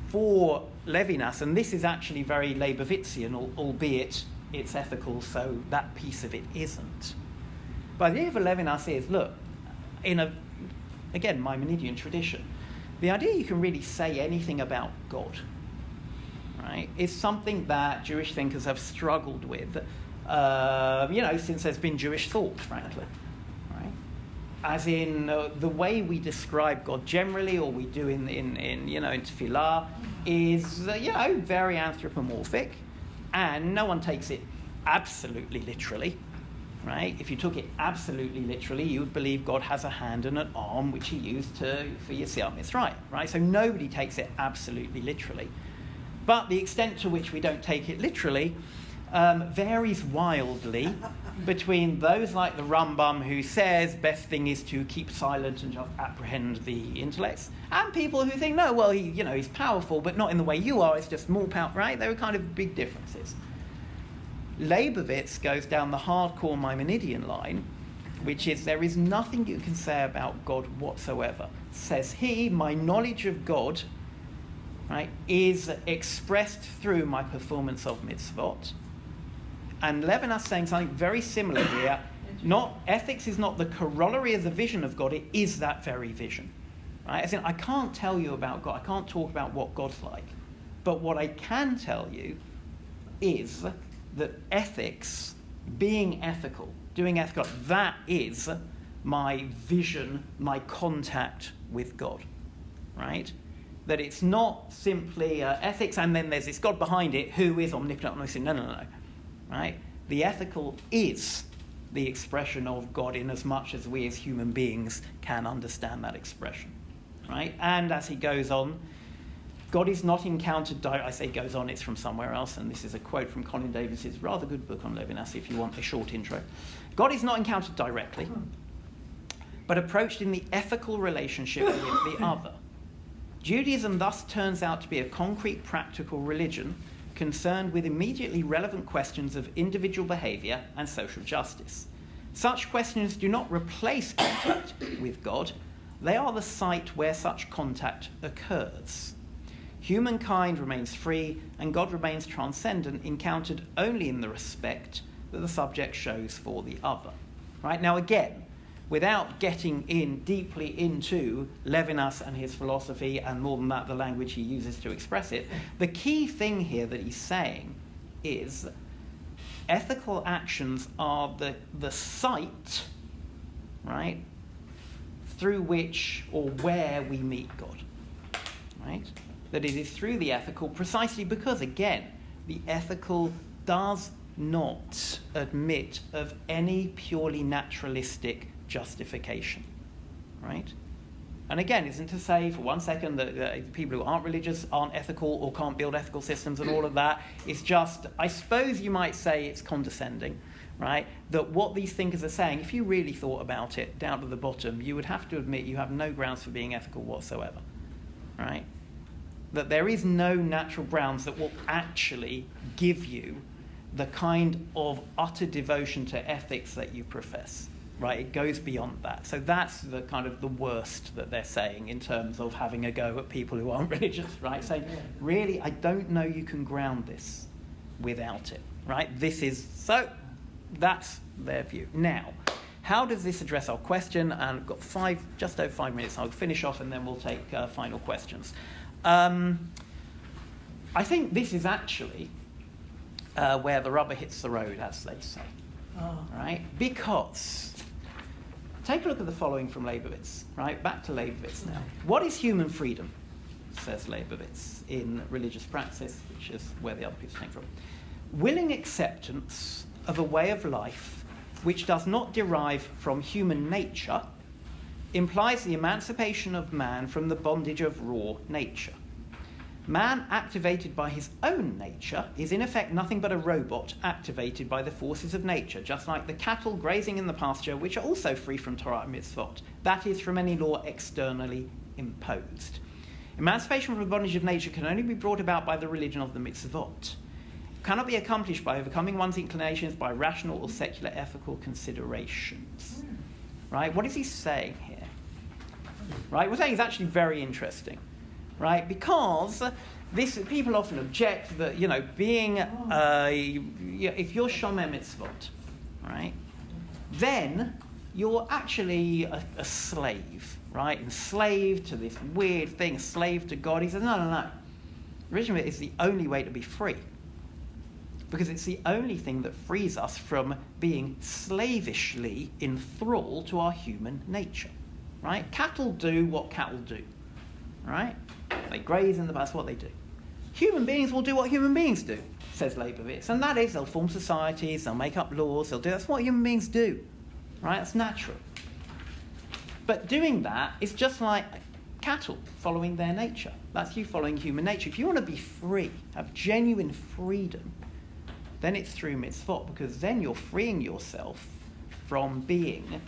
for Levinas, and this is actually very Leibovitzian, albeit it's ethical, so that piece of it isn't. But the idea for Levinas is, look, in again, Maimonidean tradition, the idea you can really say anything about God, right, is something that Jewish thinkers have struggled with, since there's been Jewish thought, frankly, right? As in the way we describe God generally, or we do in Tefillah, is very anthropomorphic, and no one takes it absolutely literally, right? If you took it absolutely literally, you would believe God has a hand and an arm which he used for Yetziat Mitzrayim, right? So nobody takes it absolutely literally. But the extent to which we don't take it literally varies wildly between those like the Rambam, who says best thing is to keep silent and just apprehend the intellects, and people who think, no, well, he's powerful, but not in the way you are, it's just more powerful, right? There are kind of big differences. Leibovitz goes down the hardcore Maimonidean line, which is there is nothing you can say about God whatsoever. Says he, my knowledge of God right, is expressed through my performance of mitzvot. And Levinas saying something very similar here. Ethics is not the corollary of the vision of God, it is that very vision. Right? As in, I can't tell you about God, I can't talk about what God's like. But what I can tell you is that ethics, being ethical, doing ethical, that is my vision, my contact with God. Right? That it's not simply ethics and then there's this God behind it who is omnipotent, omniscient. No. Right? The ethical is the expression of God in as much as we as human beings can understand that expression. Right? And as he goes on, God is not encountered I say goes on, it's from somewhere else, and this is a quote from Colin Davis's rather good book on Levinas if you want a short intro. God is not encountered directly, but approached in the ethical relationship with the other. Judaism thus turns out to be a concrete, practical religion concerned with immediately relevant questions of individual behavior and social justice. Such questions do not replace contact with God, they are the site where such contact occurs. Humankind remains free and God remains transcendent, encountered only in the respect that the subject shows for the other. Right? Now again, without getting in deeply into Levinas and his philosophy, and more than that, the language he uses to express it, the key thing here that he's saying is ethical actions are the site, right, through which or where we meet God, right? That it is through the ethical, precisely because, again, the ethical does not admit of any purely naturalistic justification, right? And again, isn't to say for 1 second that people who aren't religious aren't ethical or can't build ethical systems and all of that. It's just, I suppose you might say it's condescending, right? That what these thinkers are saying, if you really thought about it down to the bottom, you would have to admit you have no grounds for being ethical whatsoever, right? That there is no natural grounds that will actually give you the kind of utter devotion to ethics that you profess. Right, it goes beyond that. So that's the kind of the worst that they're saying in terms of having a go at people who aren't religious, right? Saying, really, I don't know you can ground this without it, right? So that's their view. Now, how does this address our question? And I've got just over 5 minutes. I'll finish off and then we'll take final questions. I think this is actually where the rubber hits the road, as they say, right? Because take a look at the following from Leibowitz, right? Back to Leibowitz now. What is human freedom, says Leibowitz, in Religious Praxis, which is where the other people came from? Willing acceptance of a way of life which does not derive from human nature implies the emancipation of man from the bondage of raw nature. Man, activated by his own nature, is in effect nothing but a robot activated by the forces of nature, just like the cattle grazing in the pasture, which are also free from Torah and mitzvot, that is, from any law externally imposed. Emancipation from the bondage of nature can only be brought about by the religion of the mitzvot. It cannot be accomplished by overcoming one's inclinations by rational or secular ethical considerations. Right? What is he saying here? Right? What he's saying is actually very interesting. Right, because people often object that, being if you're shomer mitzvot, right, then you're actually a slave, right, enslaved to this weird thing, slave to God. He says, no. Religion is the only way to be free, because it's the only thing that frees us from being slavishly in thrall to our human nature, right? Cattle do what cattle do, right? They graze in the that's what they do. Human beings will do what human beings do, says Leibovitz, and that is they'll form societies, they'll make up laws, that's what human beings do, right? That's natural. But doing that is just like cattle following their nature. That's you following human nature. If you want to be free, have genuine freedom, then it's through mitzvot, because then you're freeing yourself from being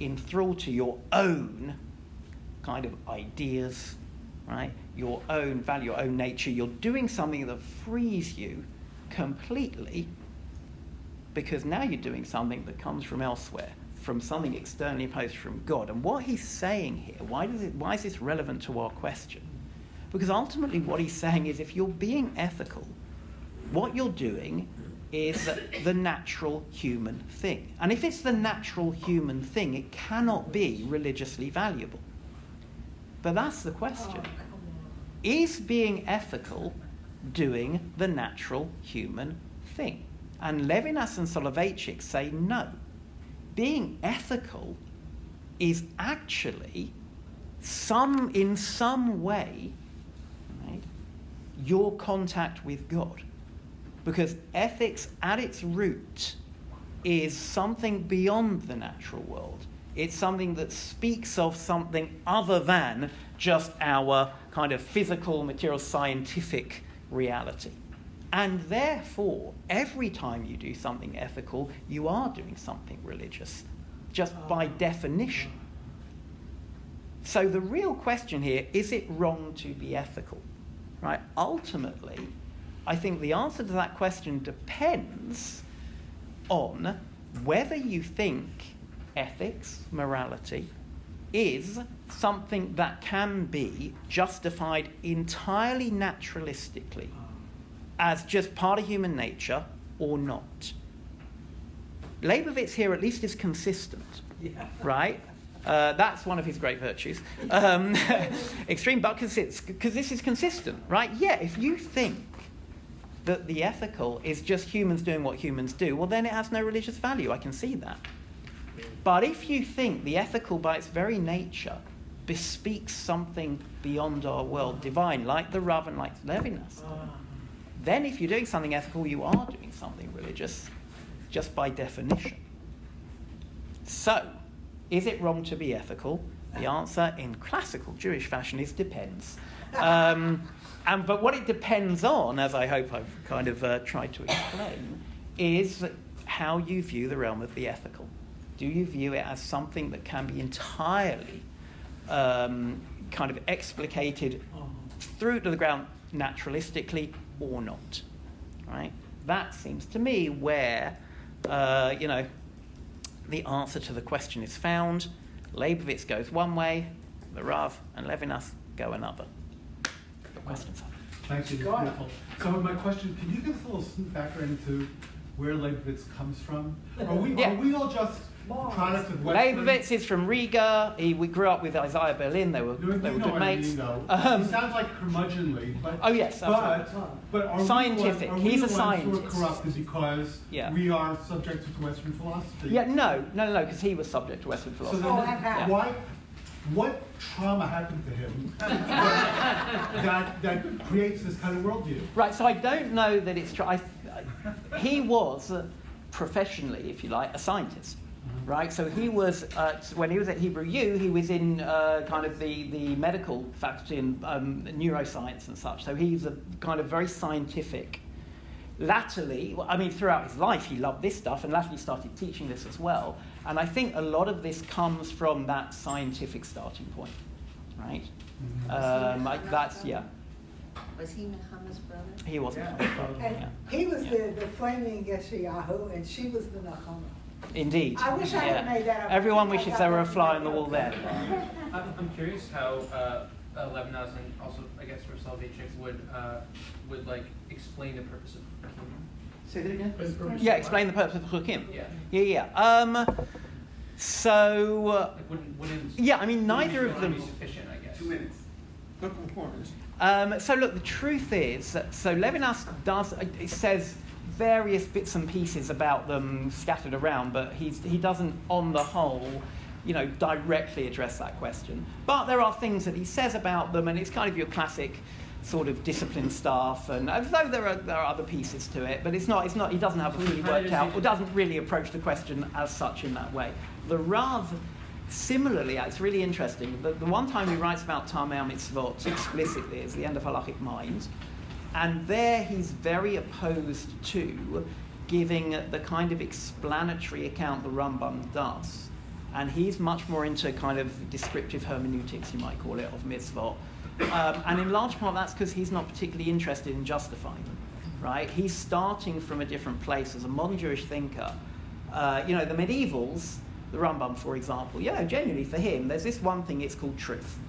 enthralled to your own kind of ideas, right? Your own value, your own nature. You're doing something that frees you completely, because now you're doing something that comes from elsewhere, from something externally imposed from God. And what he's saying here, why is this relevant to our question? Because ultimately what he's saying is if you're being ethical, what you're doing is the natural human thing. And if it's the natural human thing, it cannot be religiously valuable. But that's the question. Is being ethical doing the natural human thing? And Levinas and Soloveitchik say no. Being ethical is actually in some way, right, your contact with God. Because ethics at its root is something beyond the natural world. It's something that speaks of something other than just our kind of physical, material, scientific reality. And therefore, every time you do something ethical, you are doing something religious, just by definition. So the real question here, is it wrong to be ethical? Right? Ultimately, I think the answer to that question depends on whether you think ethics, morality, is something that can be justified entirely naturalistically as just part of human nature or not. Leibovitz here at least is consistent, right? That's one of his great virtues. Extreme, but because this is consistent, right? Yeah, if you think that the ethical is just humans doing what humans do, well, then it has no religious value. I can see that. But if you think the ethical by its very nature bespeaks something beyond our world, divine, like the Rav and like Levinas, then if you're doing something ethical, you are doing something religious, just by definition. So, is it wrong to be ethical? The answer in classical Jewish fashion is depends. But what it depends on, as I hope I've kind of tried to explain, is how you view the realm of the ethical. Do you view it as something that can be entirely kind of explicated through to the ground naturalistically or not? Right? That seems to me where, the answer to the question is found. Leibowitz goes one way, the Rav and Levinas go another. Questions? Thank you. Beautiful. So my question, can you give us a little background into where Leibowitz comes from? Are we all just products of Western? Leibowitz is from Riga. We grew up with Isaiah Berlin. They were good mates. He sounds like curmudgeonly, but oh yes, but are scientific. He's a scientist. Who are corrupted because we are subject to Western philosophy? Yeah, no, because he was subject to Western philosophy. So then what trauma happened to him that creates this kind of worldview? Right, so I don't know that it's true. He was professionally, if you like, a scientist, right? So he was, when he was at Hebrew U, he was in kind of the medical faculty in neuroscience and such. So he's a kind of very scientific. Latterly, throughout his life, he loved this stuff, and latterly started teaching this as well. And I think a lot of this comes from that scientific starting point, right? Was he Nechama's brother? He was Nechama's brother, And he was the flaming Yeshayahu, and she was the Nechama. Indeed. I wish I had made that up. Everyone wishes there were a fly on the wall there. I'm curious how Levinas and also, I guess, for Soloveitchik would like explain the purpose of Chukim. Say that again? Yeah, explain the purpose of Chukim. Yeah. So. Neither of them. Be sufficient, I guess. 2 minutes. So look, the truth is, so Levinas says various bits and pieces about them scattered around, but he doesn't, on the whole, directly address that question. But there are things that he says about them, and it's kind of your classic sort of discipline stuff. And although there are other pieces to it, but it's not. He doesn't have it fully worked out, or doesn't really approach the question as such in that way. The Rav. Similarly, it's really interesting. The one time he writes about Tamei Mitzvot explicitly is the end of Halachic Mind, and there he's very opposed to giving the kind of explanatory account the Rambam does, and he's much more into kind of descriptive hermeneutics, you might call it, of mitzvot, and in large part that's because he's not particularly interested in justifying them, right? He's starting from a different place as a modern Jewish thinker. The medievals. The Rambam, for example, genuinely for him, there's this one thing, it's called truth,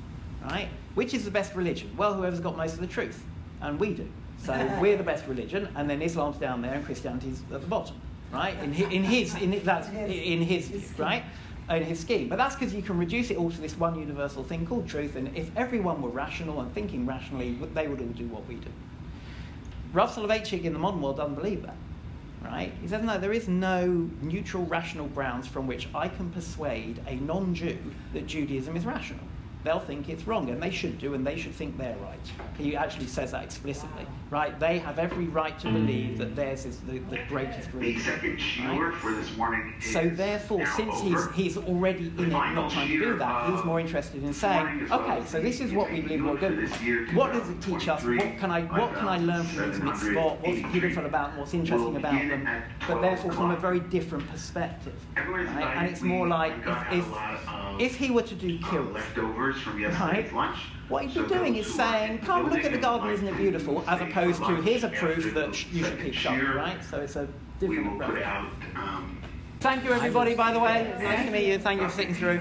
right? Which is the best religion? Well, whoever's got most of the truth, and we do. So we're the best religion, and then Islam's down there, and Christianity's at the bottom, right? In his view, right? In his scheme. But that's because you can reduce it all to this one universal thing called truth, and if everyone were rational and thinking rationally, they would all do what we do. Rav Soloveitchik in the modern world doesn't believe that, right? He says, no, there is no neutral, rational grounds from which I can persuade a non-Jew that Judaism is rational. They'll think it's wrong, and they should do, and they should think they're right. He actually says that explicitly, right? They have every right to believe that theirs is the greatest religion. The second shiur for this morning is so therefore, since he's already in it, not trying to do that, he's more interested in saying, okay, so this is what we believe we're good. What does it teach us? What can I learn from these mitzvot? What's beautiful about them? What's interesting about them? But therefore, from a very different perspective, right? And it's more like if he were to do kiruv, from yesterday's lunch. What he'd be doing is saying, come look at the garden, isn't it beautiful? As opposed to, here's a proof that you should keep shop, right? So it's a different approach. Thank you, everybody, by the way. Nice to meet you. Thank you for sitting through.